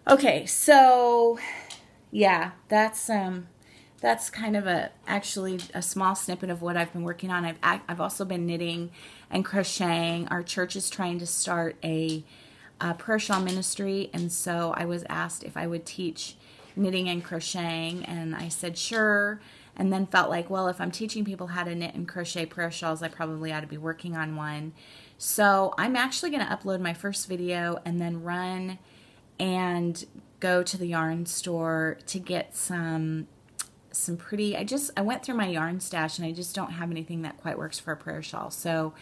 Okay, so yeah, that's kind of actually a small snippet of what I've been working on. I've also been knitting and crocheting. Our church is trying to start a prayer shawl ministry, and so I was asked if I would teach knitting and crocheting, and I said sure, and then felt like, well, if I'm teaching people how to knit and crochet prayer shawls, I probably ought to be working on one. So I'm actually going to upload my first video and then run and go to the yarn store to get some pretty, I went through my yarn stash and I just don't have anything that quite works for a prayer shawl. So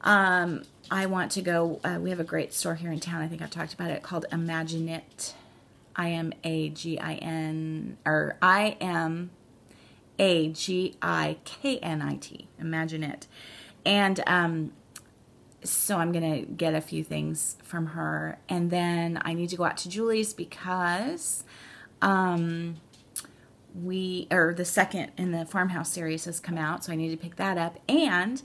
I want to go, we have a great store here in town, I think I've talked about it, called Imagine-It, I-M-A-G-I-N, or I-M-A-G-I-K-N-I-T, Imagine-It. And so I'm going to get a few things from her. And then I need to go out to Julie's because the second in the Farmhouse series has come out, so I need to pick that up. And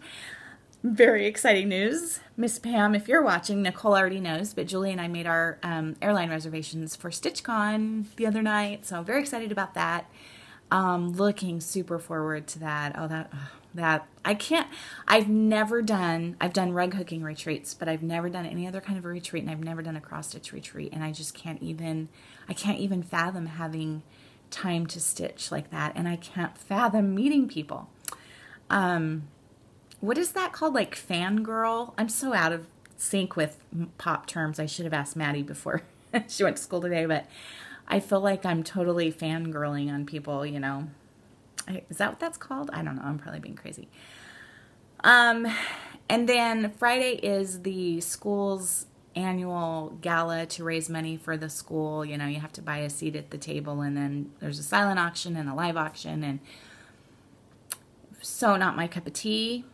very exciting news, Miss Pam, if you're watching, Nicole already knows, but Julie and I made our airline reservations for StitchCon the other night, so I'm very excited about that. Looking super forward to that. I've done rug hooking retreats, but I've never done any other kind of a retreat, and I've never done a cross stitch retreat, and I just can't even fathom having time to stitch like that, and I can't fathom meeting people. What is that called? Like fangirl? I'm so out of sync with pop terms. I should have asked Maddie before she went to school today, but I feel like I'm totally fangirling on people, you know. Is that what that's called? I don't know. I'm probably being crazy. And then Friday is the school's annual gala to raise money for the school. You know, you have to buy a seat at the table, and then there's a silent auction and a live auction, and so not my cup of tea.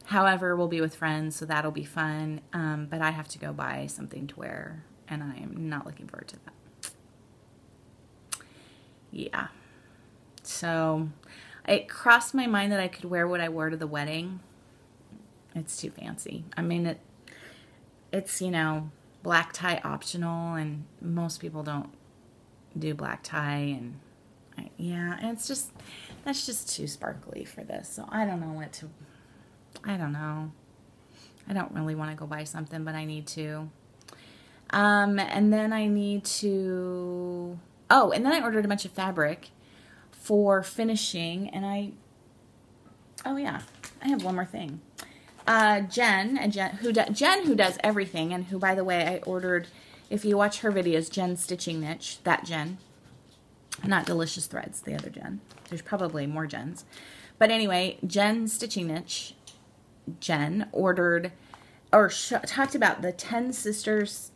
However, we'll be with friends, so that'll be fun. But I have to go buy something to wear, and I am not looking forward to that. Yeah. So it crossed my mind that I could wear what I wore to the wedding. It's too fancy. I mean, it's, you know, black tie optional, and most people don't do black tie, and yeah, and that's just too sparkly for this. So I don't know I don't know. I don't really want to go buy something, but I need to. And then I need to, and then I ordered a bunch of fabric for finishing, and oh yeah, I have one more thing. Jen, who does everything, and who, by the way, I ordered, if you watch her videos, Jen Stitching Niche, that Jen, not Delicious Threads, the other Jen. There's probably more Jens. But anyway, Jen Stitching Niche, Jen ordered, or talked about the 10 Sisters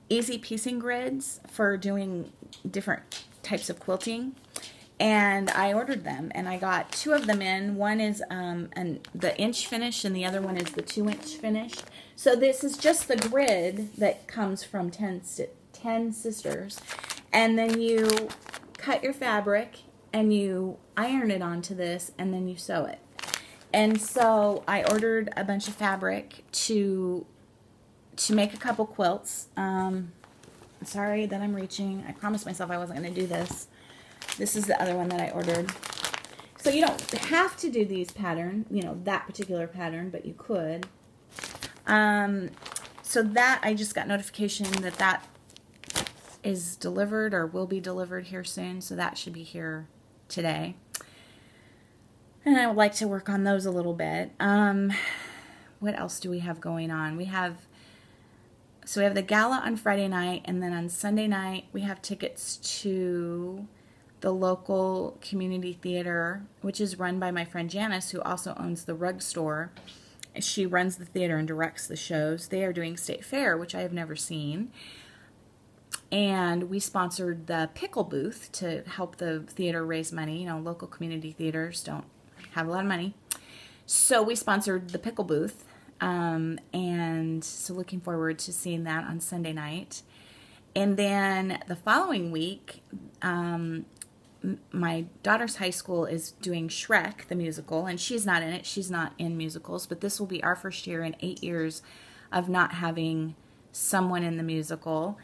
easy piecing grids for doing different types of quilting. And I ordered them, and I got 2 of them in. One is the inch finish, and the other one is the 2-inch finish. So this is just the grid that comes from 10 Sisters. And then you cut your fabric, and you iron it onto this, and then you sew it. And so I ordered a bunch of fabric to make a couple quilts. Sorry that I'm reaching. I promised myself I wasn't going to do this. This is the other one that I ordered. So you don't have to do these pattern, you know, that particular pattern, but you could. So that, I just got notification that is delivered or will be delivered here soon. So that should be here today. And I would like to work on those a little bit. What else do we have going on? We have the gala on Friday night, and then on Sunday night we have tickets to the local community theater, which is run by my friend Janice, who also owns the rug store. She runs the theater and directs the shows. They are doing State Fair, which I have never seen. And we sponsored the pickle booth to help the theater raise money. You know, local community theaters don't have a lot of money. So we sponsored the pickle booth. And so looking forward to seeing that on Sunday night. And then the following week, my daughter's high school is doing Shrek, the musical, and she's not in it. She's not in musicals, but this will be our first year in 8 years of not having someone in the musical.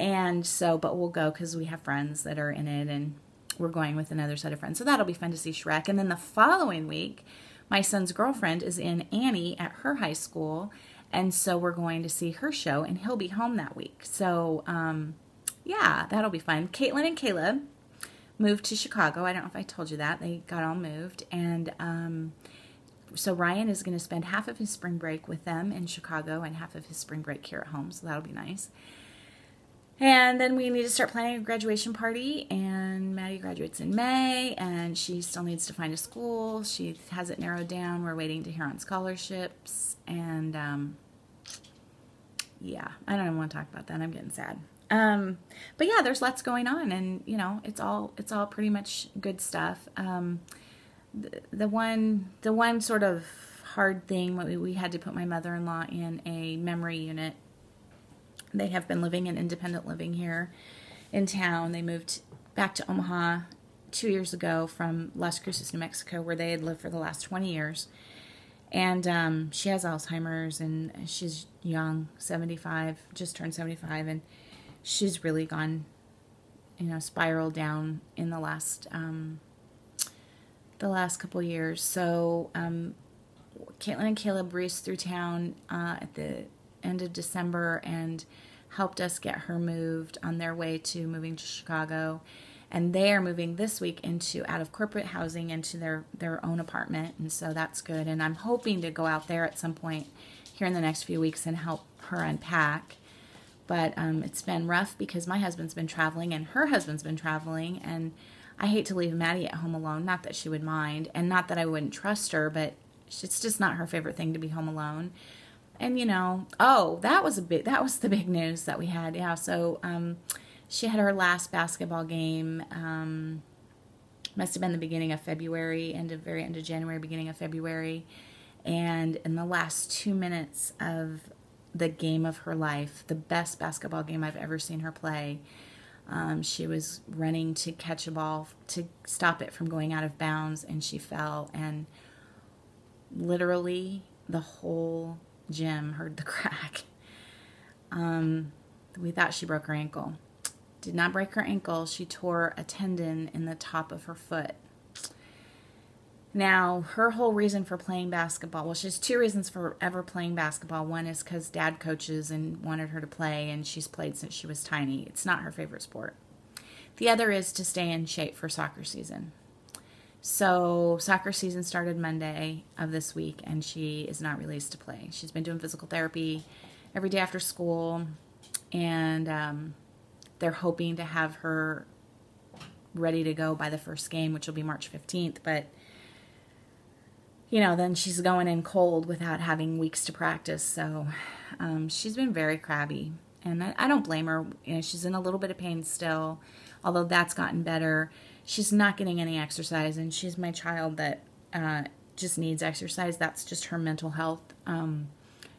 And so, but we'll go because we have friends that are in it, and we're going with another set of friends. So that'll be fun to see Shrek. And then the following week, my son's girlfriend is in Annie at her high school. And so we're going to see her show, and he'll be home that week. So, yeah, that'll be fun. Caitlin and Caleb moved to Chicago. I don't know if I told you that. They got all moved. And so Ryan is going to spend half of his spring break with them in Chicago and half of his spring break here at home. So that'll be nice. And then we need to start planning a graduation party, and Maddie graduates in May, and she still needs to find a school. She has it narrowed down. We're waiting to hear on scholarships, and yeah, I don't even want to talk about that. I'm getting sad. But yeah, there's lots going on, and you know, it's all pretty much good stuff. The one sort of hard thing, we had to put my mother-in-law in a memory unit. They have been living in independent living here in town. They moved back to Omaha 2 years ago from Las Cruces, New Mexico, where they had lived for the last 20 years. And she has Alzheimer's, and she's young, 75, just turned 75, and she's really gone, spiraled down in the last couple years. So Caitlin and Caleb raced through town at the end of December and helped us get her moved on their way to moving to Chicago. And they are moving this week out of corporate housing into their own apartment. And so that's good. And I'm hoping to go out there at some point here in the next few weeks and help her unpack. But it's been rough because my husband's been traveling and her husband's been traveling. And I hate to leave Maddie at home alone. Not that she would mind, and not that I wouldn't trust her, but it's just not her favorite thing to be home alone. And that was the big news that we had. Yeah, so she had her last basketball game. Must have been the beginning of February, very end of January, beginning of February. And in the last 2 minutes of the game of her life, the best basketball game I've ever seen her play, she was running to catch a ball to stop it from going out of bounds, and she fell, and literally the whole gym heard the crack. We thought she broke her ankle. Did not break her ankle. She tore a tendon in the top of her foot. Now, her whole reason for playing basketball, well, she has two reasons for ever playing basketball. One is because Dad coaches and wanted her to play, and she's played since she was tiny. It's not her favorite sport. The other is to stay in shape for soccer season. So soccer season started Monday of this week, and she is not released to play. She's been doing physical therapy every day after school, and they're hoping to have her ready to go by the first game, which will be March 15th. But, then she's going in cold without having weeks to practice. So she's been very crabby, and I don't blame her. She's in a little bit of pain still, although that's gotten better. She's not getting any exercise, and she's my child that just needs exercise. That's just her mental health.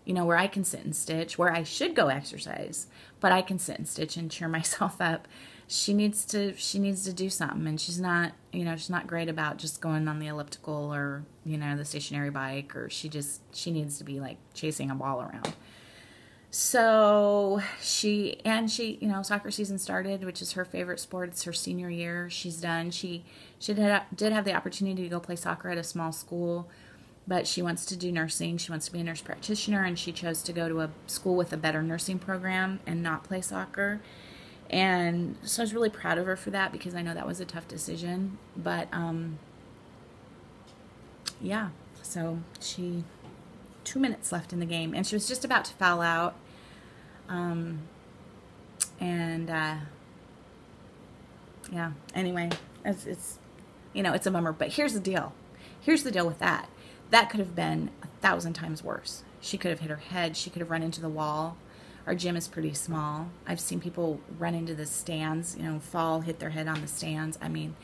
Where I can sit and stitch, where I should go exercise, but I can sit and stitch and cheer myself up. She needs to do something, and she's not great about just going on the elliptical or, the stationary bike, or she needs to be like chasing a ball around. So she, soccer season started, which is her favorite sport. It's her senior year. She's done. She did have the opportunity to go play soccer at a small school, but she wants to do nursing. She wants to be a nurse practitioner, and she chose to go to a school with a better nursing program and not play soccer. And so I was really proud of her for that, because I know that was a tough decision. But, yeah, so 2 minutes left in the game, and she was just about to foul out. Yeah, anyway, it's a bummer, but here's the deal. Here's the deal with that. That could have been 1,000 times worse. She could have hit her head. She could have run into the wall. Our gym is pretty small. I've seen people run into the stands, fall, hit their head on the stands. I mean,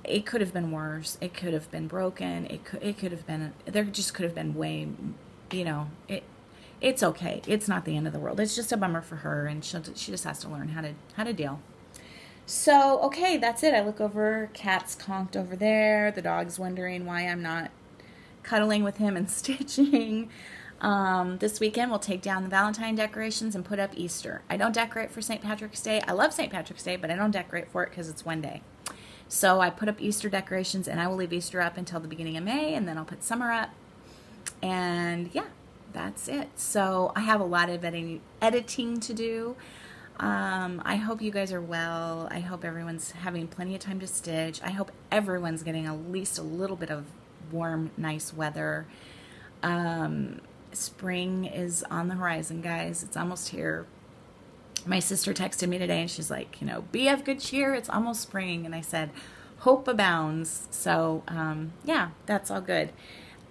it could have been worse. It could have been broken. It could have been, there just could have been way, it's okay. It's not the end of the world. It's just a bummer for her, and she just has to learn how to deal. So, okay, that's it. I look over, cat's conked over there. The dog's wondering why I'm not cuddling with him and stitching. This weekend we'll take down the Valentine decorations and put up Easter. I don't decorate for St. Patrick's Day. I love St. Patrick's Day, but I don't decorate for it because it's one day. So I put up Easter decorations, and I will leave Easter up until the beginning of May, and then I'll put summer up. And yeah, that's it. So I have a lot of editing to do. I hope you guys are well. I hope everyone's having plenty of time to stitch. I hope everyone's getting at least a little bit of warm, nice weather. Spring is on the horizon, guys. It's almost here. My sister texted me today and she's like, you know, be of good cheer. It's almost spring. And I said, hope abounds. So, yeah, that's all good.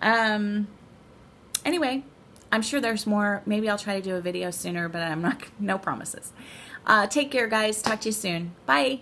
Anyway, I'm sure there's more. Maybe I'll try to do a video sooner, but I'm not, no promises. Take care, guys. Talk to you soon. Bye.